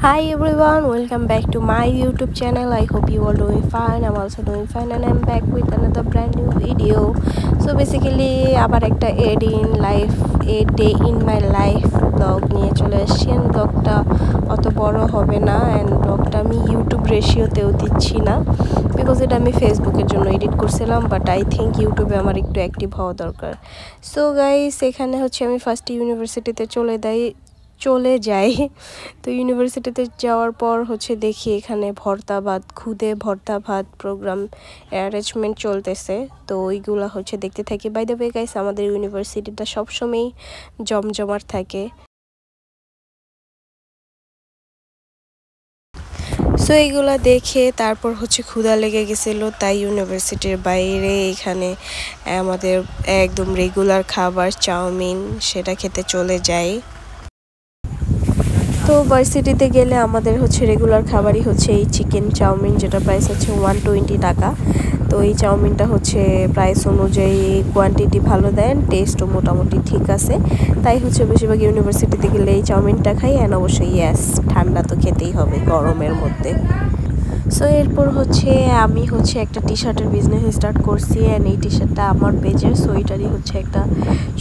Hi everyone, welcome back to my YouTube channel. I hope you all doing fine. I'm also doing fine and I'm back with another brand new video. So basically আবার একটা a day in my life vlog নিয়ে চলে আসছি। ব্লগটা অত বড় হবে না and ব্লগটা আমি ইউটিউব রেশিওতেও দিচ্ছি না বিকজ এটা আমি ফেসবুকের জন্য এডিট করছিলাম, বাট আই থিঙ্ক ইউটিউবে আমার একটু অ্যাক্টিভ হওয়া দরকার। সো গাইস, এখানে হচ্ছে আমি ফার্স্ট ইউনিভার্সিটিতে চলে যাই। তো ইউনিভার্সিটিতে যাওয়ার পর হচ্ছে দেখি এখানে খুদে ভর্তা ভাত প্রোগ্রাম অ্যারেঞ্জমেন্ট চলতেছে। তো ওইগুলা হচ্ছে দেখতে থাকি। বাই দ্য ওয়ে গাইস, আমাদের ইউনিভার্সিটিটা সবসময়ই জমজমাট থাকে। সো এইগুলা দেখে তারপর হচ্ছে ক্ষুধা লেগে গেছিলো, তাই ইউনিভার্সিটির বাইরে এখানে আমাদের একদম রেগুলার খাবার চাউমিন সেটা খেতে চলে যাই। তো ভার্সিটিতে গেলে আমাদের হচ্ছে রেগুলার খাবারই হচ্ছে এই চিকেন চাউমিন, যেটা প্রাইস হচ্ছে 120 টাকা। তো এই চাউমিনটা হচ্ছে প্রাইস অনুযায়ী কোয়ান্টিটি ভালো দেন, টেস্টও মোটামুটি ঠিক আছে, তাই হচ্ছে বেশিরভাগ ইউনিভার্সিটিতে গেলে এই চাউমিনটা খাই। অ্যান্ড অবশ্যই ঠান্ডা তো খেতেই হবে গরমের মধ্যে। সো এরপর হচ্ছে আমি একটা টি শার্টের বিজনেস স্টার্ট করছি অ্যান্ড এই টি শার্টটা আমার পেজের। সো এটারই হচ্ছে একটা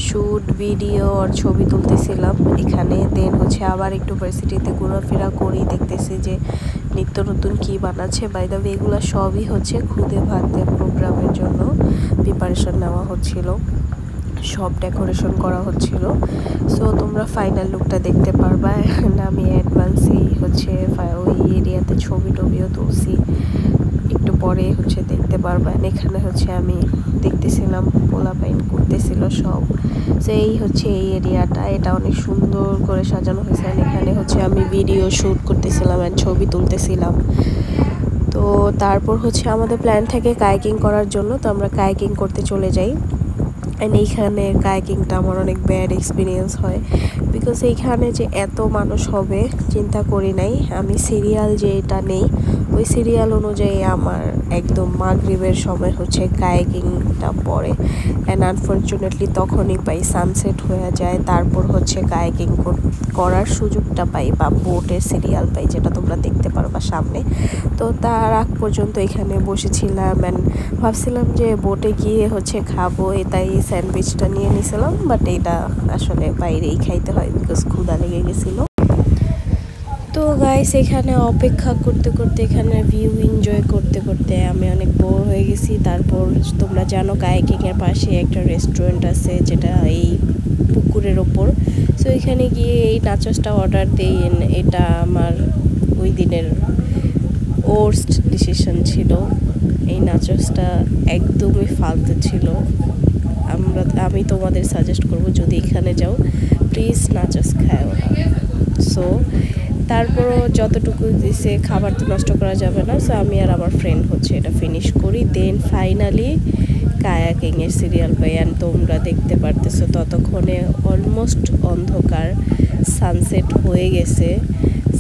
শ্যুট ভিডিও আর ছবি তুলতেছিলাম এখানে। দেন হচ্ছে আবার একটু ভার্সিটিতে ঘোরাফেরা করি, দেখতেছি যে নিত্য নতুন কী বানাচ্ছে। বাই দ্য ওয়ে এগুলো সবই হচ্ছে খুদে ভাতের প্রোগ্রামের জন্য প্রিপারেশন নেওয়া হচ্ছিল, সব ডেকোরেশন করা হচ্ছিল। সো তোমরা ফাইনাল লুকটা দেখতে পারবা। আমি অ্যাডভান্সেই হচ্ছে ওই এরিয়াতে ছবিও তুলছি, একটু পরে হচ্ছে দেখতে পারবা। এখানে হচ্ছে আমি দেখতেছিলাম পোলাপাইন করতেছিল সব। সো এই হচ্ছে এই এরিয়াটা, এটা অনেক সুন্দর করে সাজানো হয়েছে। এখানে হচ্ছে আমি ভিডিও শ্যুট করতেছিলাম অ্যান্ড ছবি তুলতেছিলাম। তো তারপর হচ্ছে আমাদের প্ল্যান থাকে কায়াকিং করার জন্য, তো আমরা কায়াকিং করতে চলে যাই। অ্যান্ড এইখানে কায়াকিংটা আমার অনেক ব্যাড এক্সপিরিয়েন্স হয় বিকজ এইখানে যে এত মানুষ হবে চিন্তা করি নাই। আমি সিরিয়াল যেটা নেই ওই সিরিয়াল অনুযায়ী আমার একদম মাগরিবের সময় হচ্ছে কায়াকিংটা পড়ে। অ্যান্ড আনফর্চুনেটলি তখনই পাই সানসেট হয়ে যায়, তারপর হচ্ছে কায়াকিং করার সুযোগটা পাই বা বোটের সিরিয়াল পাই, যেটা তোমরা দেখতে পারবা সামনে। তো তার আগ পর্যন্ত এখানে বসেছিলাম অ্যান্ড ভাবছিলাম যে বোটে গিয়ে হচ্ছে খাবো, তাই স্যান্ডউইচটা নিয়ে নিয়েছিলাম, বাট এটা আসলে বাইরেই খাইতে হয় বিকজ ক্ষুধা লেগে গেছিলো। তো গাইস, এখানে অপেক্ষা করতে করতে এখানে ভিউ এনজয় করতে করতে আমি অনেক বোর হয়ে গেছি। তারপর তোমরা জানো কায়াকিংয়ের পাশে একটা রেস্টুরেন্ট আছে যেটা এই পুকুরের ওপর। সো এখানে গিয়ে এই নাচসটা অর্ডার দিই। এটা আমার ওই দিনের ওর্স্ট ডিসিশন ছিল। এই নাচসটা একদমই ফালতু ছিল। আমি তোমাদের সাজেস্ট করব, যদি এখানে যাও প্লিজ নাচস খাও। সো তারপরও যতটুকু দিছে খাবার তো নষ্ট করা যাবে না। সো আমি আর আমার ফ্রেন্ড হচ্ছে এটা ফিনিশ করি। দেন ফাইনালি কায়াকিংয়ের সিরিয়াল পাই অ্যান্ড তোমরা দেখতে পারতেছো ততক্ষণে অলমোস্ট অন্ধকার, সানসেট হয়ে গেছে।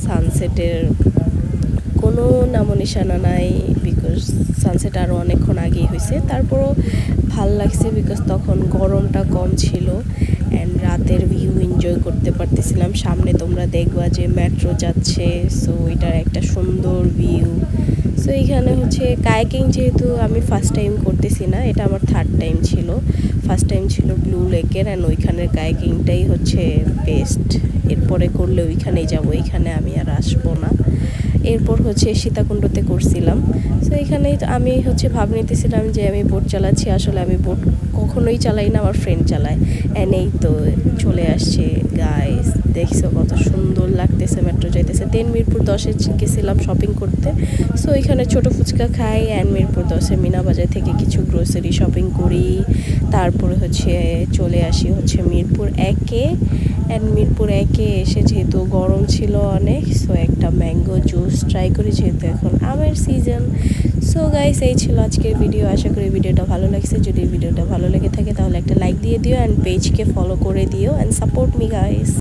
সানসেটের কোনো নামো নিশানা নাই বিকজ সানসেট আরও অনেকক্ষণ আগেই হয়েছে। তারপরও ভাল লাগছে বিকজ তখন গরমটা কম ছিল অ্যান্ড রাতের ভিউ এনজয় করতে পারতেছিলাম। সামনে তোমরা দেখবা যে মেট্রো যাচ্ছে, সো এটার একটা সুন্দর ভিউ। সো এইখানে হচ্ছে কায়াকিং যেহেতু আমি ফার্স্ট টাইম করতেছি না, এটা আমার থার্ড টাইম ছিল। ফার্স্ট টাইম ছিল ব্লু লেকের অ্যান্ড ওইখানের কায়াকিংটাই হচ্ছে বেস্ট। এরপরে করলে ওইখানেই যাবো, এইখানে আমি আর আসবো না। এরপর হচ্ছে সীতাকুণ্ডতে করছিলাম। সো এখানেই আমি হচ্ছে ভাব নিতেছিলাম যে আমি বোট চালাচ্ছি, আসলে আমি বোট কখনোই চালাই না, আমার ফ্রেন্ড চালায়। অ্যান্ড এই তো চলে আসছে গাইস, দেখছো কত সুন্দর লাগতেছে, মেট্রো যাইতেছে। দেন মিরপুর 10-এ গেছিলাম শপিং করতে। সো এখানে ছোটো ফুচকা খাই অ্যান্ড মিরপুর 10-এ মিনা বাজার থেকে কিছু গ্রোসারি শপিং করি। তারপরে হচ্ছে চলে আসি হচ্ছে মিরপুর 1-এ অ্যান্ড মিরপুর 1-এ এসে যেহেতু গরম ছিল অনেক, সো একটা ম্যাঙ্গো জুস ট্রাই করি যেহেতু এখন আমের সিজন। সো গাইস, এই ছিল আজকের ভিডিও। আশা করি ভিডিওটা ভালো লাগছে। যদি ভিডিওটা ভালো লেগে থাকে তাহলে একটা লাইক দিয়ে দিও অ্যান্ড পেজকে ফলো করে দিও অ্যান্ড সাপোর্ট মি গাইস।